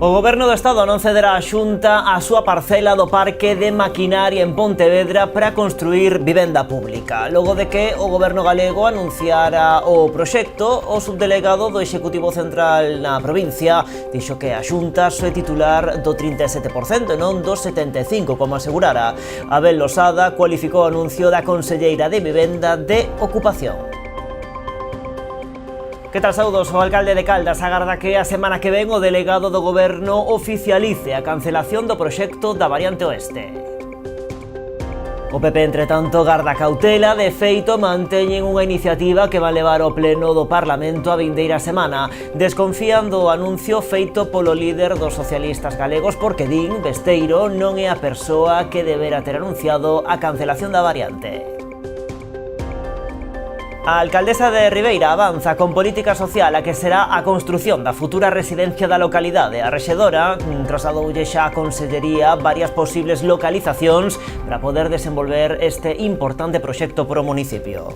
O Goberno do Estado non cederá á Xunta a súa parcela do parque de maquinaria en Pontevedra para construir vivenda pública. Logo de que o Goberno galego anunciara o proxecto, o subdelegado do Executivo Central na provincia dixo que a Xunta só é titular do 37% e non do 75%, como asegurara. Abel Losada cualificou o anuncio da conselleira de Vivenda de Ocupación. Que tal, saúdos? O alcalde de Caldas agarda que a semana que ven o delegado do Goberno oficialice a cancelación do proxecto da variante oeste. O PP, entretanto, garda cautela, de feito manteñen unha iniciativa que va levar ao pleno do Parlamento a vindeira semana. Desconfían do anuncio feito polo líder dos socialistas galegos porque din Besteiro non é a persoa que debera ter anunciado a cancelación da variante. A alcaldesa de Ribeira avanza con política social a que será a construción da futura residencia da localidade. A rexedora trasladoulle xa a Consellería varias posibles localizacións para poder desenvolver este importante proxecto para o municipio.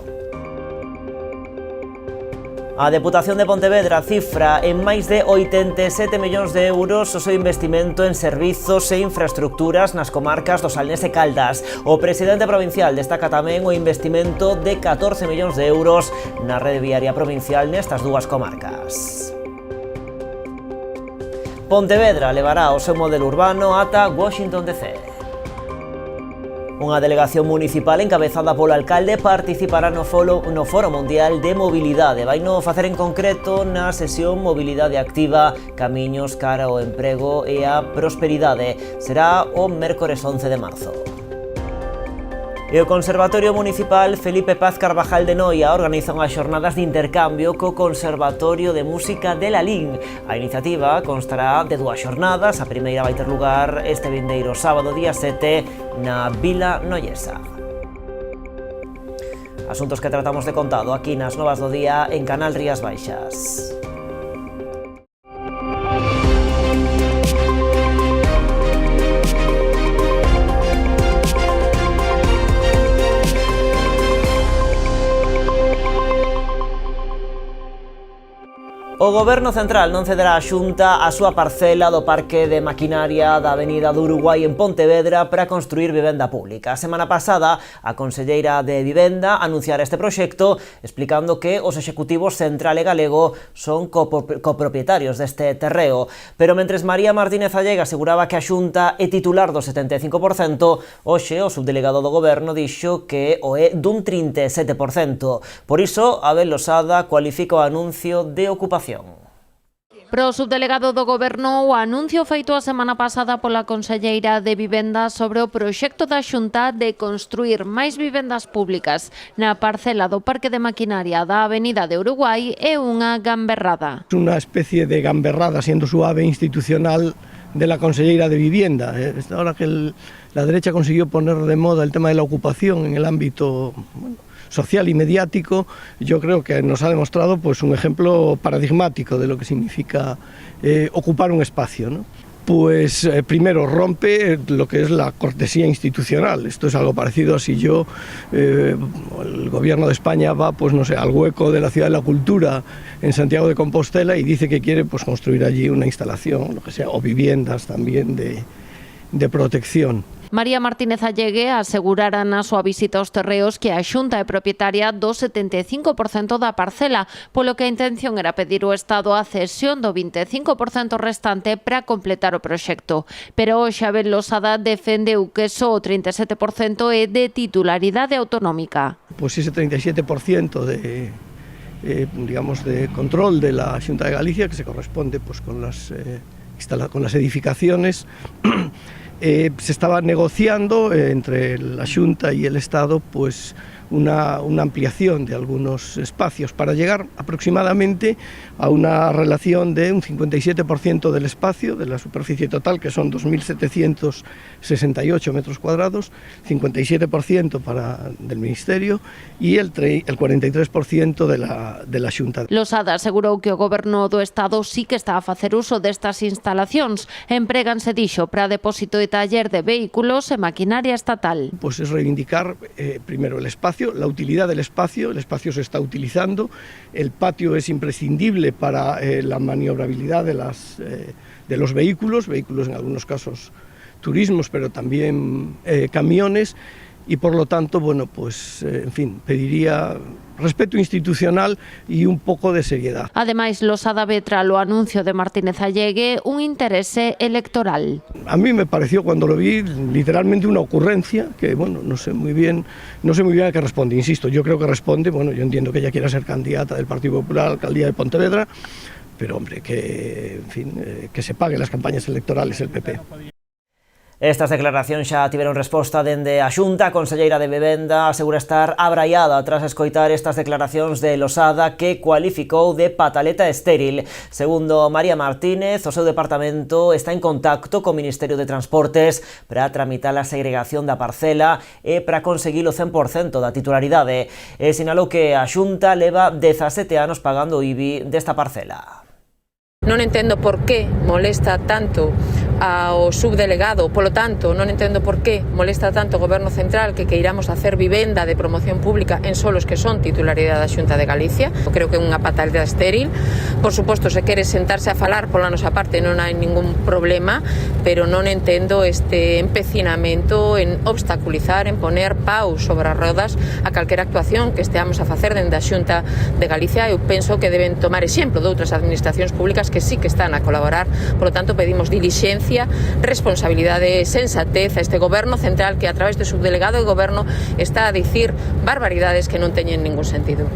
A Deputación de Pontevedra cifra en máis de 87 millóns de euros o seu investimento en servizos e infraestructuras nas comarcas do Salnés e Caldas. O presidente provincial destaca tamén o investimento de 14 millóns de euros na rede viaria provincial nestas dúas comarcas. Pontevedra levará o seu modelo urbano ata Washington DC. Unha delegación municipal encabezada polo alcalde participará no Foro Mundial de Mobilidade. Vaino facer en concreto na sesión Mobilidade Activa, Camiños cara ao emprego e a prosperidade. Será o mércores 11 de marzo. E o Conservatorio Municipal Felipe Paz Carvajal de Noia organiza unhas xornadas de intercambio co Conservatorio de Música de Lalín. A iniciativa constará de dúas xornadas. A primeira vai ter lugar este vindeiro sábado día 7 na Vila Nollesa. Asuntos que tratamos de contado aquí nas Novas do Día en Canal Rías Baixas. O Goberno Central non cederá á Xunta a súa parcela do parque de maquinaria da Avenida do Uruguai en Pontevedra para construir vivenda pública. A semana pasada, a conselleira de Vivenda anunciara este proxecto explicando que os executivos central e galego son copropietarios deste terreo. Pero mentres María Martínez Allega aseguraba que a Xunta é titular do 75%, hoxe o subdelegado do Goberno dixo que o é dun 37%. Por iso, Abel Losada cualifica o anuncio de ocupación. Pro subdelegado do Goberno, o anuncio feito a semana pasada pola conselleira de Vivenda sobre o proxecto da Xunta de construir máis vivendas públicas na parcela do Parque de Maquinaria da Avenida de Uruguai é unha gamberrada. Unha especie de gamberrada, siendo suave, institucional de la conselleira de Vivienda. Ahora que la derecha consiguió poner de moda el tema de la ocupación en el ámbito social y mediático, yo creo que nos ha demostrado pues un ejemplo paradigmático de lo que significa ocupar un espacio, ¿no? Pues primero rompe lo que es la cortesía institucional. Esto es algo parecido a si yo, el gobierno de España va, pues no sé, al hueco de la Ciudad de la Cultura en Santiago de Compostela y dice que quiere pues construir allí una instalación, lo que sea, o viviendas también de protección. María Martínez Allegue asegurara na súa visita aos terreos que a Xunta é propietaria do 75% da parcela, polo que a intención era pedir ao Estado a cesión do 25% restante para completar o proxecto. Pero hoxe Abel Losada defendeu que só o 37% é de titularidade autonómica. Pues ese 37% de control de la Xunta de Galicia, que se corresponde pues con las edificaciones, se estaba negociando entre la Xunta y el Estado pues una ampliación de algunos espacios para llegar aproximadamente a una relación de un 57% del espacio, de la superficie total, que son 2.768 metros cuadrados, 57% del Ministerio y el 43% de la Xunta. Losada asegurou que o Goberno do Estado sí que está a facer uso destas instalaciones instalacións. Empréganse, dixo, para depósito e taller de vehículos e maquinaria estatal. Pues es reivindicar primero el espacio, la utilidad del espacio. El espacio se está utilizando, el patio es imprescindible para la maniobrabilidad de los vehículos en algunos casos turismos, pero también camiones, y por lo tanto, bueno, pues, en fin, pediría respeto institucional y un pouco de seriedad. Ademais, Losada vetra o anuncio de Martínez Allegue un interese electoral. A mí me pareció, cuando lo vi, literalmente una ocurrencia que, bueno, no sé muy bien a qué responde. Insisto, yo creo que responde, bueno, yo entiendo que ella quiera ser candidata del Partido Popular a la alcaldía de Pontevedra, pero, hombre, que, en fin, que se paguen las campañas electorales el PP. Estas declaracións xa tiveron resposta dende a Xunta. A conselleira de Vivenda asegura estar abraiada tras escoitar estas declaracións de Losada, que cualificou de pataleta estéril. Segundo María Martínez, o seu departamento está en contacto co Ministerio de Transportes para tramitar a segregación da parcela e para conseguir o 100% da titularidade. E sinalou que a Xunta leva 17 anos pagando o IBI desta parcela. Non entendo por que molesta tanto ao subdelegado, polo tanto, non entendo por que molesta tanto o Goberno Central que queiramos hacer vivenda de promoción pública en solos que son titularidade da Xunta de Galicia. Eu creo que é unha patalidade estéril. Por suposto, se quere sentarse a falar pola nosa parte non hai ningún problema, pero non entendo este empecinamento en obstaculizar, en poner paus sobre as rodas a calquera actuación que esteamos a facer dende a Xunta de Galicia. Eu penso que deben tomar exemplo de outras administracións públicas que sí que están a colaborar. Por lo tanto, pedimos dilixencia, responsabilidade e sensatez a este Goberno Central que a través do subdelegado de Goberno está a dicir barbaridades que non teñen ningún sentido.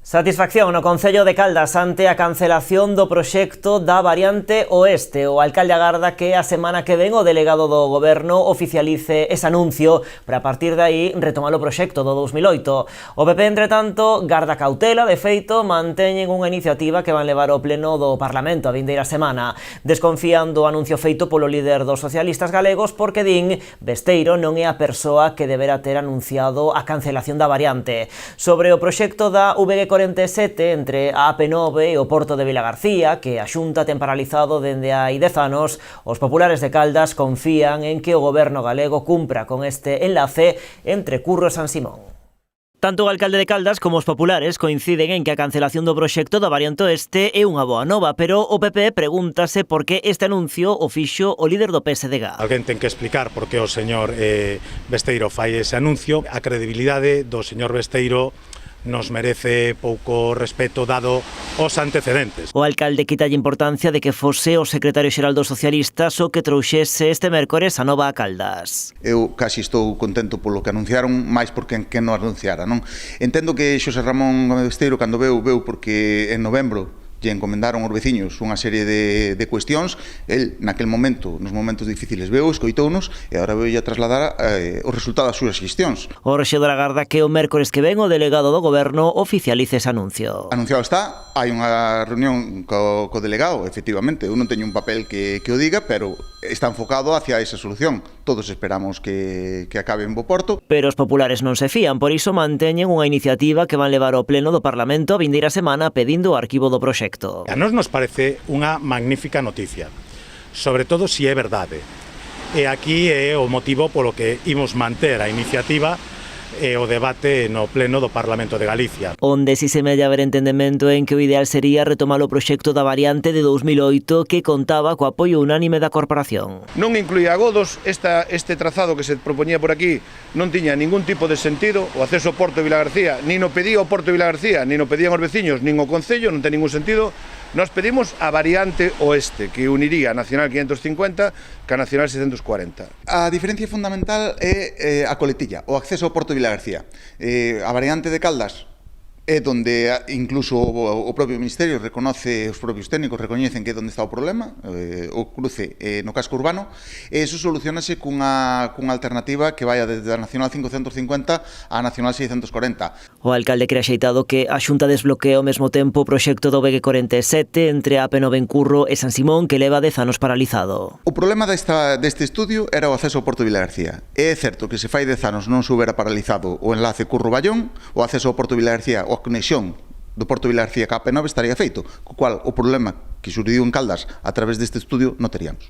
Satisfacción no Concello de Caldas ante a cancelación do proxecto da variante oeste. O alcalde agarda que a semana que ven o delegado do Goberno oficialice ese anuncio para a partir de aí retomar o proxecto do 2008. O PP, entre tanto, garda cautela. De feito, manteñen unha iniciativa que van levar ao pleno do Parlamento a vindeira semana. Desconfían do anuncio feito polo líder dos socialistas galegos porque din Besteiro non é a persoa que deberá ter anunciado a cancelación da variante. Sobre o proxecto da VG47 entre a AP9 e o Porto de Vilagarcía, que a Xunta ten paralizado dende hai 10 anos, os populares de Caldas confían en que o goberno galego cumpra con este enlace entre Curro e San Simón. Tanto o alcalde de Caldas como os populares coinciden en que a cancelación do proxecto da variante oeste é unha boa nova, pero o PP pregúntase por que este anuncio o fixo o líder do PSDG. Alguén ten que explicar por que o señor Besteiro fai ese anuncio. A credibilidade do señor Besteiro nos merece pouco respeto dado os antecedentes. O alcalde quitalle importancia de que fose o secretario xeral dos socialistas o que trouxese este mércores a nova a Caldas. Eu casi estou contento polo que anunciaron, máis porque que non anunciara, non? Entendo que Xosé Ramón Besteiro, cando veu porque en novembro lle encomendaron aos veciños unha serie de cuestións. El, naquel momento, nos momentos difíciles, veu, escoitounos e agora veu a trasladar o resultado das súas xestións. O rexedor agarda que o mércores que ven o delegado do Goberno oficialice ese anuncio. Anunciado está, hai unha reunión co delegado, efectivamente. Eu non teño un papel que o diga, pero está enfocado hacia esa solución. Todos esperamos que acabe en bo porto. Pero os populares non se fían, por iso manteñen unha iniciativa que van levar ao pleno do Parlamento a vindeira semana pedindo o arquivo do proxecto. A nós nos parece unha magnífica noticia, sobre todo se é verdade. E aquí é o motivo polo que imos manter a iniciativa e o debate no pleno do Parlamento de Galicia. Onde si semella haber entendemento en que o ideal sería retomar o proxecto da variante de 2008 que contaba co apoio unánime da corporación. Non incluía Godos, este trazado que se propoñía por aquí non tiña ningún tipo de sentido. O acceso ao Porto de Vilagarcía, nin o pedía o Porto de Vilagarcía, nin o pedían os veciños, nin o Concello, non ten ningún sentido. Nos pedimos a variante oeste, que uniría a Nacional 550 ca Nacional 640. A diferencia fundamental é a coletilla, o acceso ao Porto de Vilagarcía. A variante de Caldas é donde incluso o propio Ministerio reconoce, os propios técnicos recoñecen que é onde está o problema, o cruce no casco urbano, e iso solucionase cunha alternativa que vaya desde a Nacional 550 á Nacional 640. O alcalde cre axeitado que a Xunta desbloquea ao mesmo tempo o proxecto do VG47 entre a AP9 en Curro e San Simón, que leva 10 anos paralizado. O problema deste estudio era o acceso ao Porto de Vilagarcía. É certo que se fai 10 anos non se houbera paralizado o enlace Curro-Ballón, o acceso ao Porto de Vilagarcía, a conexión do Porto de Vilagarcía ca AP9 estaría feito, co cual o problema que xurdiu en Caldas a través deste estudio non teríamos.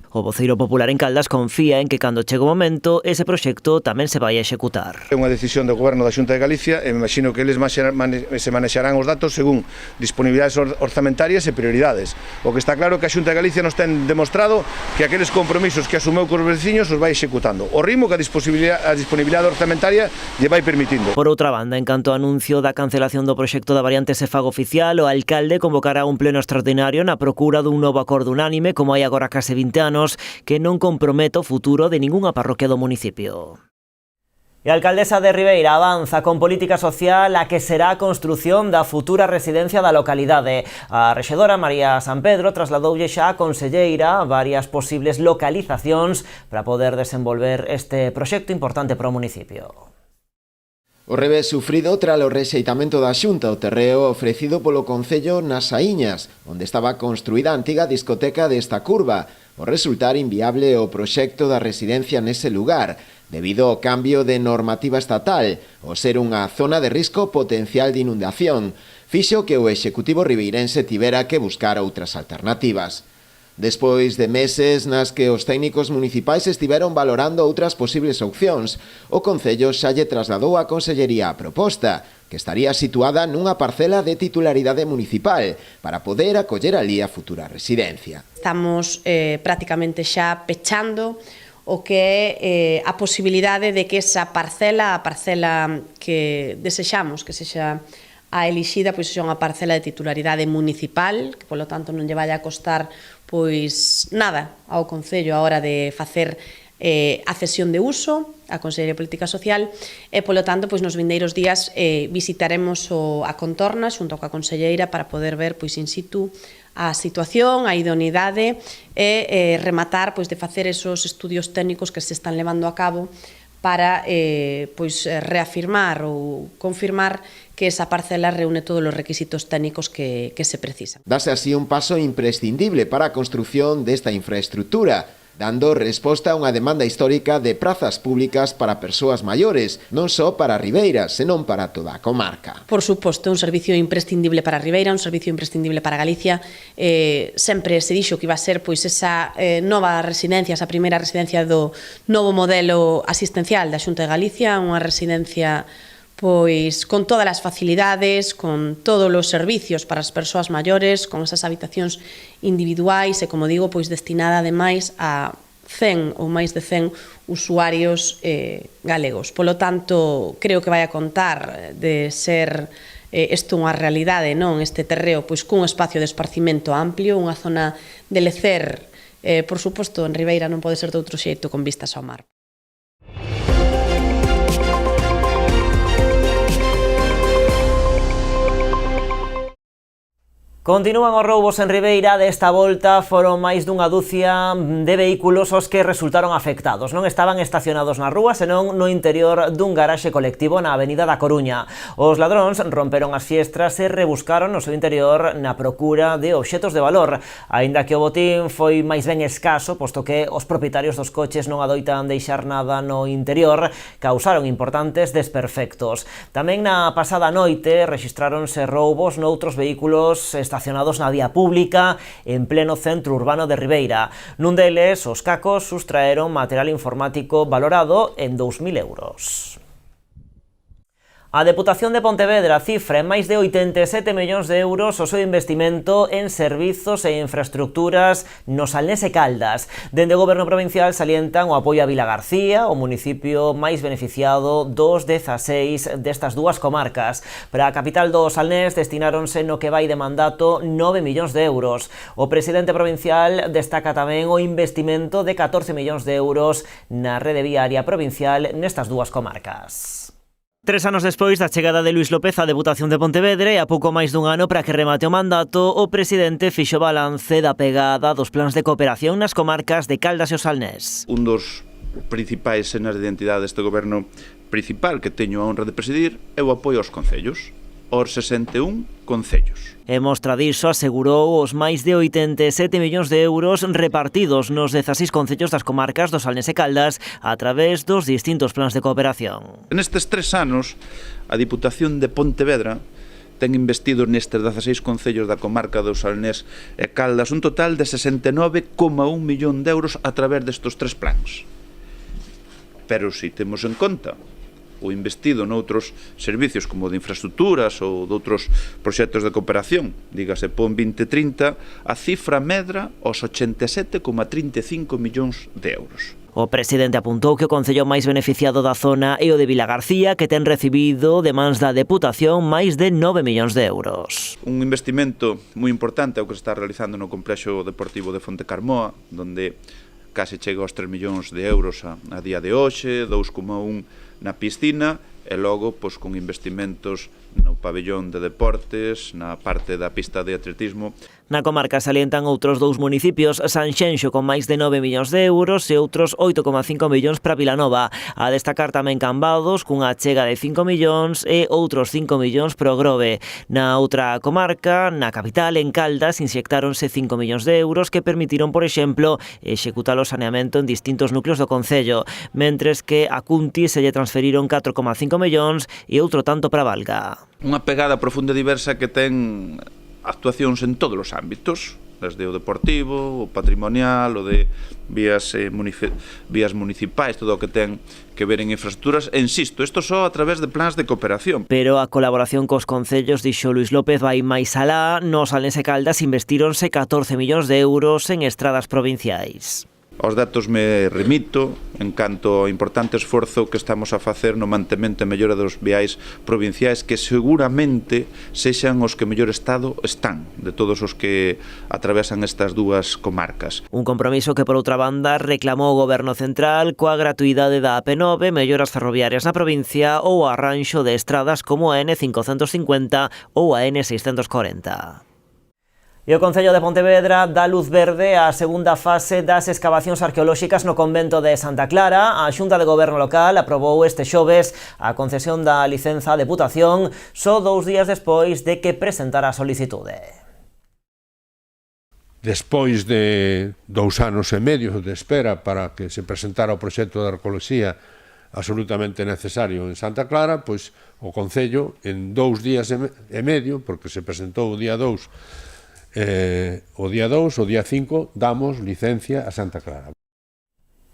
O voceiro popular en Caldas confía en que cando chegue o momento ese proxecto tamén se vai a executar. É unha decisión do Goberno da Xunta de Galicia e me imagino que eles se manexarán os datos según disponibilidades orzamentarias e prioridades. O que está claro é que a Xunta de Galicia nos ten demostrado que aqueles compromisos que asumeu cos veciños os vai executando. O ritmo que a disponibilidade orzamentaria lle vai permitindo. Por outra banda, en canto ao anuncio da cancelación do proxecto da variante se faga oficial, o alcalde convocará un pleno extraordinario na procura dun novo acordo unánime como hai agora case 20 anos que non compromete o futuro de ningunha parroquia do municipio. E a alcaldesa de Ribeira avanza con política social a que será a construción da futura residencia da localidade. A rexedora María San Pedro trasladoulle xa a conselleira varias posibles localizacións para poder desenvolver este proxecto importante para o municipio. O revés sufrido tras o rexeitamento da Xunta o terreo ofrecido polo Concello nas Saíñas, onde estaba construída a antiga discoteca desta curva, o resultar inviable o proxecto da residencia nese lugar, debido ao cambio de normativa estatal, o ser unha zona de risco potencial de inundación, fixo que o Executivo ribeirense tivera que buscar outras alternativas. Despois de meses nas que os técnicos municipais estiveron valorando outras posibles opcións, o Concello xa lle trasladou á Consellería a proposta, que estaría situada nunha parcela de titularidade municipal para poder acoller ali a futura residencia. Estamos prácticamente xa pechando o que é a posibilidade de que esa parcela, a parcela que desexamos que sexa a elixida, pois sexa unha parcela de titularidade municipal, que polo tanto non lle vai a costar pois nada ao Concello a hora de facer a cesión de uso a Consellería de Política Social e, polo tanto, pois nos vindeiros días visitaremos a contorna xunto coa Conselleira para poder ver pois in situ a situación, a idoneidade e rematar pois de facer esos estudios técnicos que se están levando a cabo para pois reafirmar ou confirmar que esa parcela reúne todos os requisitos técnicos que se precisan. Dase así un paso imprescindible para a construción desta infraestructura, dando resposta a unha demanda histórica de prazas públicas para persoas maiores, non só para Ribeira, senón para toda a comarca. Por suposto, un servicio imprescindible para Ribeira, un servicio imprescindible para Galicia. Sempre se dixo que iba a ser pois esa nova residencia, esa primeira residencia do novo modelo asistencial da Xunta de Galicia, unha residencia pois con todas as facilidades, con todos os servicios para as persoas maiores, con esas habitacións individuais e, como digo, pois destinada ademais a 100 ou máis de 100 usuarios galegos. Polo tanto, creo que vai a contar de ser isto unha realidade, non? Este terreo pois cun espacio de esparcimento amplio, unha zona de lecer, por suposto, en Ribeira non pode ser de outro xeito con vistas ao mar. Continúan os roubos en Ribeira. Desta volta foron máis dunha dúcia de vehículos os que resultaron afectados. Non estaban estacionados na rúa, senón no interior dun garaxe colectivo na avenida da Coruña. Os ladróns romperon as fiestras e rebuscaron no seu interior na procura de obxetos de valor. Aínda que o botín foi máis ben escaso, posto que os propietarios dos coches non adoitan deixar nada no interior, causaron importantes desperfectos. Tamén na pasada noite rexistráronse roubos noutros vehículos estacionados na vía pública en pleno centro urbano de Ribeira. Nun deles, os cacos sustraeron material informático valorado en 2.000 euros. A Deputación de Pontevedra cifra en máis de 87 millóns de euros o seu investimento en servizos e infraestructuras no Salnés e Caldas. Dende o Goberno Provincial salientan o apoio a Vilagarcía, o municipio máis beneficiado dos 16 destas dúas comarcas. Para a capital do Salnés destináronse no que vai de mandato 9 millóns de euros. O presidente provincial destaca tamén o investimento de 14 millóns de euros na rede viaria provincial nestas dúas comarcas. 3 anos despois da chegada de Luís López á Deputación de Pontevedra e a pouco máis dun ano para que remate o mandato, o presidente fixo balance da pegada dos plans de cooperación nas comarcas de Caldas e o Salnés. Un dos principais señas de identidade deste goberno principal que teño a honra de presidir é o apoio aos concellos, aos 61 concellos. E mostra diso asegurou os máis de 87 millóns de euros repartidos nos 16 concellos das comarcas do Salnés e Caldas a través dos distintos plans de cooperación. Nestes 3 anos, a Diputación de Pontevedra ten investido nestes 16 concellos da comarca do Salnés e Caldas un total de 69,1 millón de euros a través destes 3 plans. Pero se temos en conta o investido noutros servicios como de infraestructuras ou de outros proxectos de cooperación, dígase PON 2030, a cifra medra aos 87,35 millóns de euros. O presidente apuntou que o concello máis beneficiado da zona é o de Vilagarcía, que ten recibido de mans da Deputación máis de 9 millóns de euros. Un investimento moi importante é o que se está realizando no complexo deportivo de Fontecarmoa, donde case chega aos 3 millóns de euros a día de hoxe, 2,1 na piscina, e logo con investimentos no pabellón de deportes, na parte da pista de atletismo. Na comarca salientan outros 2 municipios, Sanxenxo con máis de 9 millóns de euros e outros 8,5 millóns para Vilanova. A destacar tamén Cambados, cunha chega de 5 millóns e outros 5 millóns para o Grove. Na outra comarca, na capital, en Caldas, inyectáronse 5 millóns de euros que permitiron, por exemplo, executar o saneamento en distintos núcleos do concello, mentres que a Cunti se lle transferiron 4,5 millóns e outro tanto para Valga. Unha pegada profunda e diversa que ten actuacións en todos os ámbitos, desde o deportivo, o patrimonial, o de vías municipais, todo o que ten que ver en infraestructuras. E insisto, isto só a través de plans de cooperación. Pero a colaboración cos concellos, dixo Luis López, vai máis alá. No Salnés e Caldas investíronse 14 millóns de euros en estradas provinciais. Aos datos me remito en canto ao importante esforzo que estamos a facer no mantemento e mellora dos viais provinciais, que seguramente sexan os que mellor estado están de todos os que atravesan estas dúas comarcas. Un compromiso que, por outra banda, reclamou o Goberno Central coa gratuidade da AP9, melloras ferroviarias na provincia ou o arranxo de estradas como a N550 ou a N640. E o Concello de Pontevedra dá luz verde á segunda fase das escavacións arqueolóxicas no convento de Santa Clara. A Xunta de Goberno local aprobou este xoves a concesión da licenza de Deputación só 2 días despois de que presentara a solicitude. Despois de 2 anos e medio de espera para que se presentara o proxecto de arqueoloxía absolutamente necesario en Santa Clara, pois o Concello en 2 días e medio, porque se presentou o día 2, o día 5, damos licencia a Santa Clara.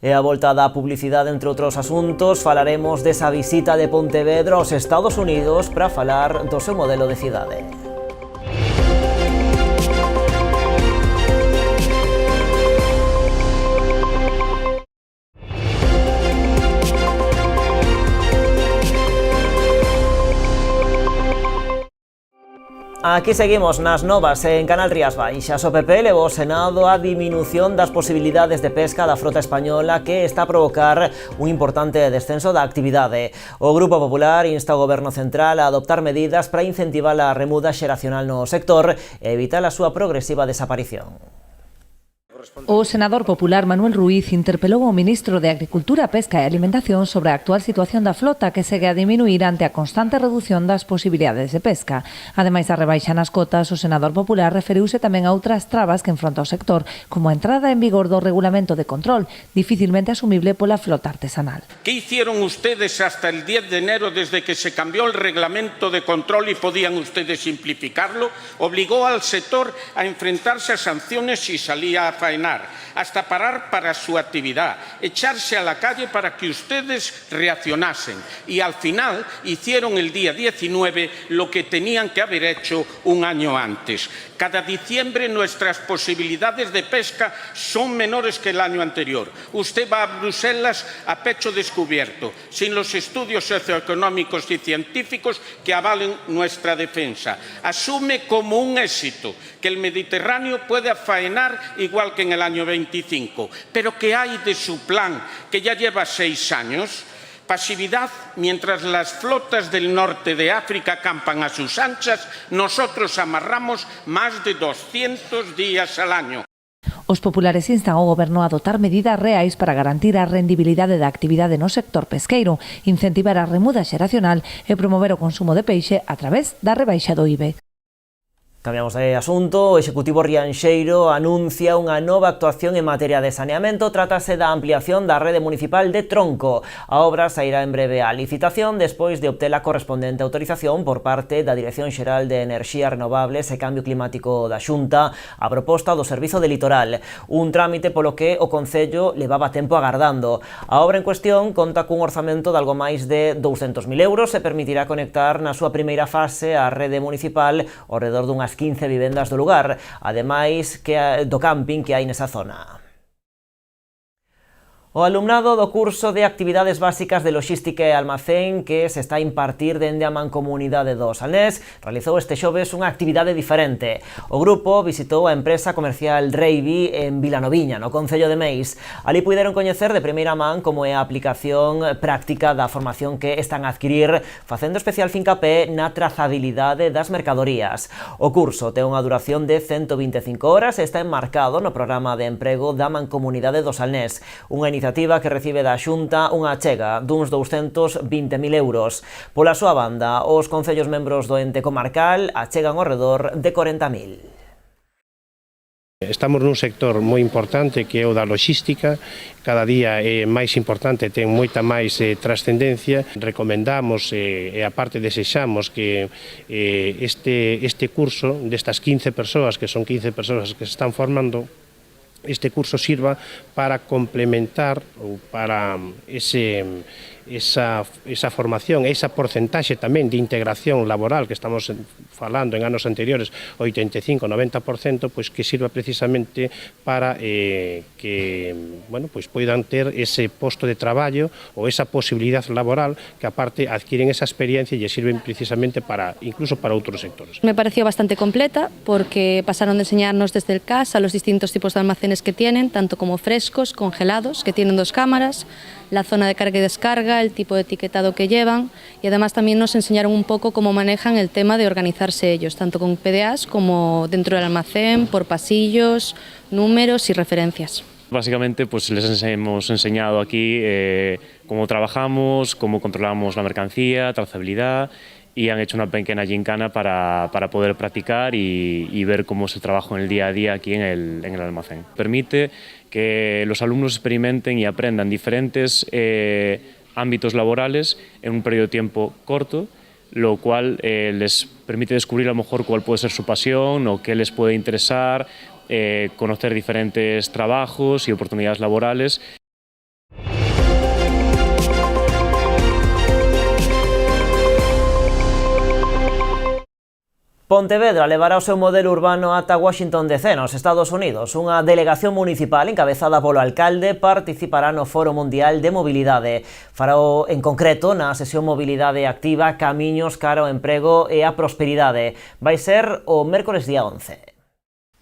E a volta da publicidade, entre outros asuntos, falaremos desa visita de Pontevedra aos Estados Unidos para falar do seu modelo de cidade. Aquí seguimos nas novas en Canal Rías Baixas. O PP levou ao Senado a diminución das posibilidades de pesca da frota española, que está a provocar un importante descenso da actividade. O Grupo Popular insta ao Goberno Central a adoptar medidas para incentivar a remuda xeracional no sector e evitar a súa progresiva desaparición. O senador popular Manuel Ruiz interpelou ao ministro de Agricultura, Pesca e Alimentación sobre a actual situación da flota, que segue a diminuir ante a constante reducción das posibilidades de pesca. Ademais da rebaixa nas cotas, o senador popular referiuse tamén a outras trabas que enfronta o sector, como a entrada en vigor do regulamento de control, dificilmente asumible pola flota artesanal. ¿Qué hicieron ustedes hasta el 10 de enero, desde que se cambió el reglamento de control y podían ustedes simplificarlo? Obligó al sector a enfrentarse a sanciones si salía a faenar, hasta parar para su actividad, echarse a la calle para que ustedes reaccionasen, y al final hicieron el día 19 lo que tenían que haber hecho un año antes. Cada diciembre nuestras posibilidades de pesca son menores que el año anterior. Usted va a Bruselas a pecho descubierto, sin los estudios socioeconómicos y científicos que avalen nuestra defensa. Asume como un éxito que el Mediterráneo pueda faenar igual que en el año 25. Pero ¿qué hay de su plan, que ya lleva 6 años? Pasividad mientras las flotas del norte de África campan a sus anchas, nosotros amarramos más de 200 días al año. Os populares instan ao Goberno a adotar medidas reais para garantir a rendibilidade da actividade no sector pesqueiro, incentivar a remuda xeracional e promover o consumo de peixe a través da rebaixa do IBE. Cambiamos de asunto. O Executivo rianxeiro anuncia unha nova actuación en materia de saneamento. Trátase da ampliación da rede municipal de Tronco. A obra sairá en breve á licitación despois de obter a correspondente autorización por parte da Dirección Xeral de Enerxías Renovables e Cambio Climático da Xunta a proposta do Servizo de Litoral, un trámite polo que o Concello levaba tempo agardando. A obra en cuestión conta cun orzamento de algo máis de 200.000 euros e permitirá conectar na súa primeira fase a rede municipal ao redor dunhas 15 vivendas do lugar, ademais do camping que hai nesa zona. O alumnado do curso de Actividades Básicas de Loxística e Almacén que se está a impartir dende a Mancomunidade do Salnés realizou este xoves unha actividade diferente. O grupo visitou a empresa comercial Reivi en Vilanoviña, no concello de Meis. Ali puideron coñecer de primeira man como é a aplicación práctica da formación que están a adquirir, facendo especial fincapé na trazabilidade das mercadorías. O curso ten unha duración de 125 horas e está enmarcado no programa de emprego da Mancomunidade do Salnés, unha iniciativa que recibe da Xunta unha achega duns 220.000 euros. Pola súa banda, os concellos membros do ente comarcal achegan ao redor de 40.000. Estamos nun sector moi importante que é o da loxística, cada día é máis importante, ten moita máis trascendencia. Recomendamos e aparte desexamos que este curso destas 15 persoas, que son 15 persoas que se están formando, este curso sirva para complementar ou para esa formación, esa porcentaxe tamén de integración laboral que estamos falando en anos anteriores, 85-90%, pois que sirva precisamente para que, bueno, pois poidan ter ese posto de traballo ou esa posibilidade laboral que aparte adquiren esa experiencia e sirven precisamente para incluso para outros sectores. Me pareció bastante completa porque pasaron de enseñarnos desde el CAS a los distintos tipos de almacenes que tienen, tanto como frescos, congelados, que tienen 2 cámaras, la zona de carga y descarga, el tipo de etiquetado que llevan y además también nos enseñaron un poco cómo manejan el tema de organizarse ellos, tanto con PDAs como dentro del almacén, por pasillos, números y referencias. Básicamente pues les hemos enseñado aquí cómo trabajamos, cómo controlamos la mercancía, trazabilidad, y han hecho una pequeña gincana para poder practicar y ver cómo es el trabajo en el día a día aquí en el almacén. Permite que los alumnos experimenten y aprendan diferentes ámbitos laborales en un periodo de tiempo corto, lo cual les permite descubrir a lo mejor cuál puede ser su pasión o qué les puede interesar, conocer diferentes trabajos y oportunidades laborales. Pontevedra levará o seu modelo urbano ata Washington DC, nos Estados Unidos. Unha delegación municipal encabezada polo alcalde participará no Foro Mundial de Mobilidade. Farao en concreto na sesión Mobilidade Activa, Camiños cara ao emprego e a prosperidade. Vai ser o mércores día 11.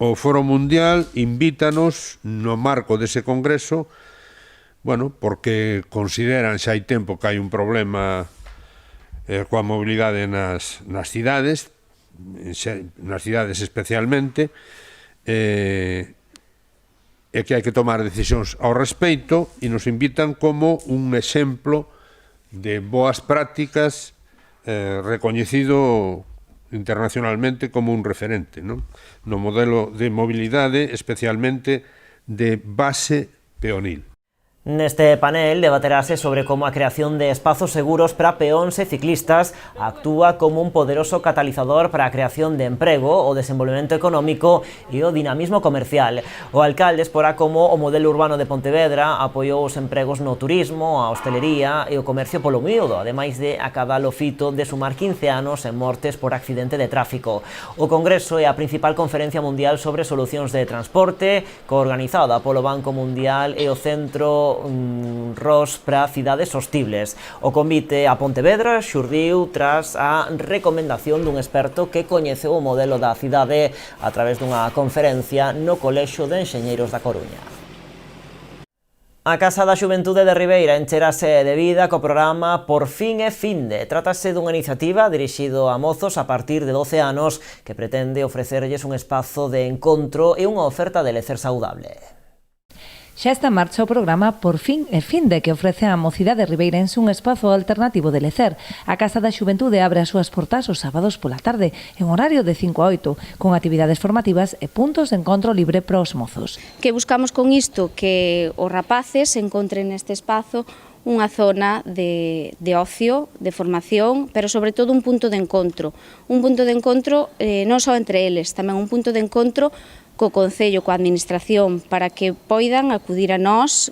O Foro Mundial invítanos no marco dese congreso, bueno, porque consideran xa hai tempo que hai un problema coa mobilidade nas cidades, nas cidades especialmente, e que hai que tomar decisións ao respecto, e nos invitan como un exemplo de boas prácticas recoñecido internacionalmente como un referente, non? No modelo de mobilidade, especialmente de base peonil. Neste panel debaterase sobre como a creación de espazos seguros para peóns e ciclistas actúa como un poderoso catalizador para a creación de emprego, o desenvolvemento económico e o dinamismo comercial. O alcalde exporá como o modelo urbano de Pontevedra apoiou os empregos no turismo, a hostelería e o comercio polo miúdo, ademais de acadar o fito de sumar 15 anos en mortes por accidente de tráfico. O Congreso é a principal conferencia mundial sobre solucións de transporte, coorganizada polo Banco Mundial e o Centro ROS para cidades sostibles. O convite a Pontevedra xurdiu tras a recomendación dun experto que coñeceu o modelo da cidade a través dunha conferencia no Colexio de Enxeñeiros da Coruña. A Casa da Xuventude de Ribeira encherase de vida co programa Por Fin e Finde. Trátase dunha iniciativa dirixido a mozos a partir de 12 anos que pretende ofrecerlles un espazo de encontro e unha oferta de lecer saudable. Xa está en marcha o programa Por Fin e Finde, que ofrece á mocidade ribeirense un espazo alternativo de lecer. A Casa da Xuventude abre as súas portas os sábados pola tarde, en horario de 5 a 8, con actividades formativas e puntos de encontro libre para os mozos. Que buscamos con isto? Que os rapaces encontren neste espazo unha zona de ocio, de formación, pero sobre todo un punto de encontro. Un punto de encontro non só entre eles, tamén un punto de encontro co Concello, coa Administración, para que poidan acudir a nós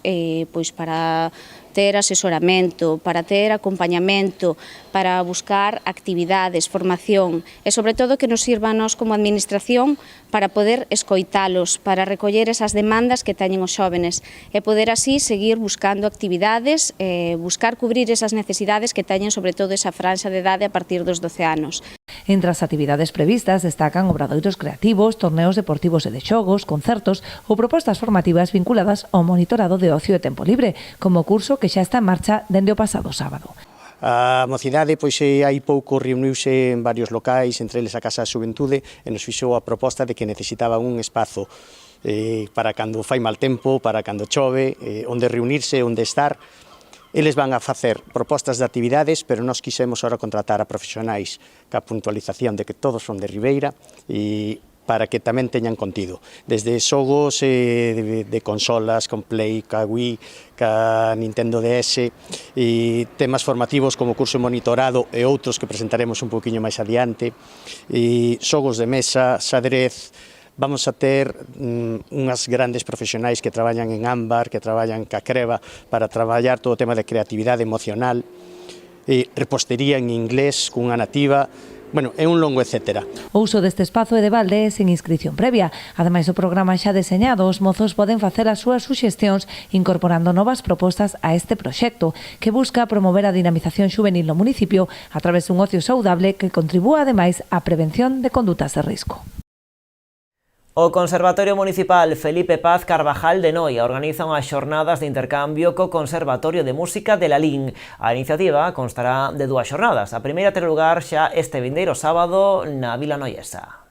pois para ter asesoramento, para ter acompañamento, para buscar actividades, formación e, sobre todo, que nos sirva a nós como Administración para poder escoitalos, para recoller esas demandas que teñen os xóvenes e poder así seguir buscando actividades, buscar cubrir esas necesidades que teñen, sobre todo, esa franxa de idade a partir dos 12 anos. Entre as actividades previstas destacan obradoiros creativos, torneos deportivos e de xogos, concertos ou propostas formativas vinculadas ao monitorado de ocio e tempo libre, como o curso que xa está en marcha dende o pasado sábado. A mocidade pois hai pouco reuniuse en varios locais, entre eles a Casa da Xuventude, e nos fixou a proposta de que necesitaba un espazo para cando fai mal tempo, para cando chove, onde reunirse, onde estar. Eles van a facer propostas de actividades, pero nós quixemos ahora contratar a profesionais ca puntualización de que todos son de Ribeira e para que tamén teñan contido. Desde xogos de consolas, con Play, ca Wii, ca Nintendo DS, e temas formativos como curso monitorado e outros que presentaremos un poquinho máis adiante, e xogos de mesa, xadrez. Vamos a ter unhas grandes profesionais que traballan en Ámbar, que traballan ca Creva, para traballar todo o tema de creatividade emocional, repostería en inglés, cunha nativa. Bueno, é un longo etcétera. O uso deste espazo é de balde e sen inscripción previa. Ademais, o programa xa deseñado, os mozos poden facer as súas suxestións incorporando novas propostas a este proxecto, que busca promover a dinamización xuvenil no municipio a través dun ocio saudable que contribúa ademais á prevención de condutas de risco. O Conservatorio Municipal Felipe Paz Carvajal de Noia organiza unhas xornadas de intercambio co Conservatorio de Música de Lalín. A iniciativa constará de 2 xornadas. A primeira terá lugar xa este vindeiro sábado na Vila Noiesa.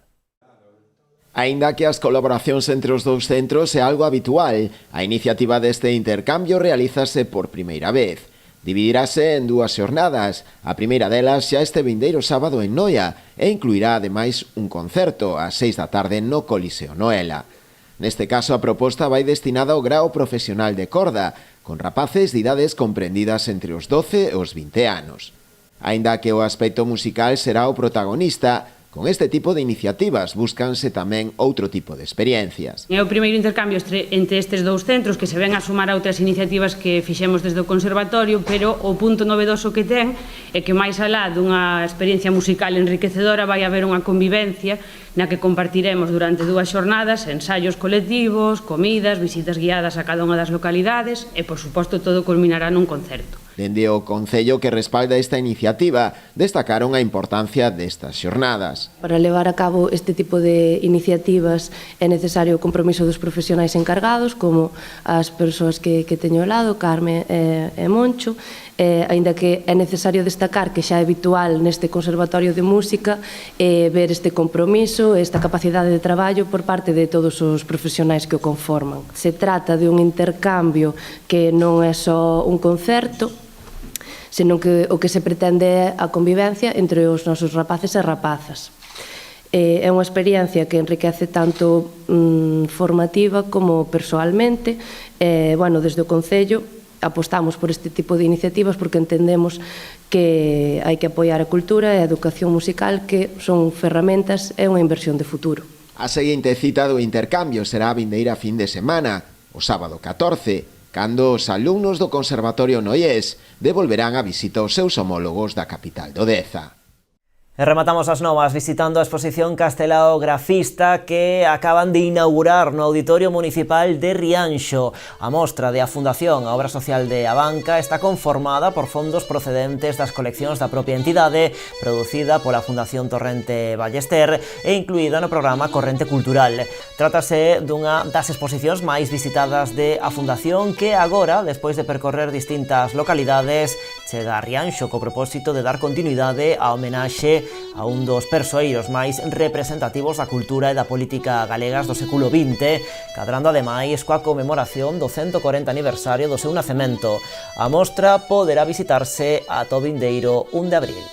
Aínda que as colaboracións entre os dous centros é algo habitual, a iniciativa deste intercambio realízase por primeira vez. Dividirase en 2 xornadas, a primeira delas xa este vindeiro sábado en Noia e incluirá ademais un concerto ás 6 da tarde no Coliseo Noela. Neste caso a proposta vai destinada ao grao profesional de corda, con rapaces de idades comprendidas entre os 12 e os 20 anos. Aínda que o aspecto musical será o protagonista, con este tipo de iniciativas búscanse tamén outro tipo de experiencias. É o primeiro intercambio entre estes dous centros que se ven a sumar a outras iniciativas que fixemos desde o Conservatorio, pero o punto novedoso que ten é que máis alá dunha experiencia musical enriquecedora vai haber unha convivencia na que compartiremos durante 2 xornadas ensaios colectivos, comidas, visitas guiadas a cada unha das localidades e, por suposto, todo culminará nun concerto. Dende o Concello que respalda esta iniciativa, destacaron a importancia destas xornadas. Para levar a cabo este tipo de iniciativas é necesario o compromiso dos profesionais encargados, como as persoas que teño ao lado, Carme e Moncho, aínda que é necesario destacar que xa é habitual neste Conservatorio de Música ver este compromiso, esta capacidade de traballo por parte de todos os profesionais que o conforman. Se trata de un intercambio que non é só un concerto, senón que o que se pretende é a convivencia entre os nosos rapaces e rapazas. É unha experiencia que enriquece tanto formativa como persoalmente. Desde o Concello apostamos por este tipo de iniciativas porque entendemos que hai que apoiar a cultura e a educación musical, que son ferramentas e unha inversión de futuro. A seguinte cita do intercambio será a vindeira fin de semana, o sábado 14, cando os alumnos do Conservatorio Noiés devolverán a visita aos seus homólogos da capital do Deza. E rematamos as novas visitando a exposición Castelao Grafista que acaban de inaugurar no Auditorio Municipal de Rianxo. A mostra de a Fundación a Obra Social de Abanca está conformada por fondos procedentes das coleccións da propia entidade, producida pola Fundación Torrente Ballester e incluída no programa Corrente Cultural. Trátase dunha das exposicións máis visitadas de a Fundación que agora, despois de percorrer distintas localidades, chega a Rianxo co propósito de dar continuidade á homenaxe a un dos persoeiros máis representativos da cultura e da política galegas do século XX, cadrando ademais coa conmemoración do 140 aniversario do seu nacemento. A mostra poderá visitarse ata o vindeiro 1 de abril.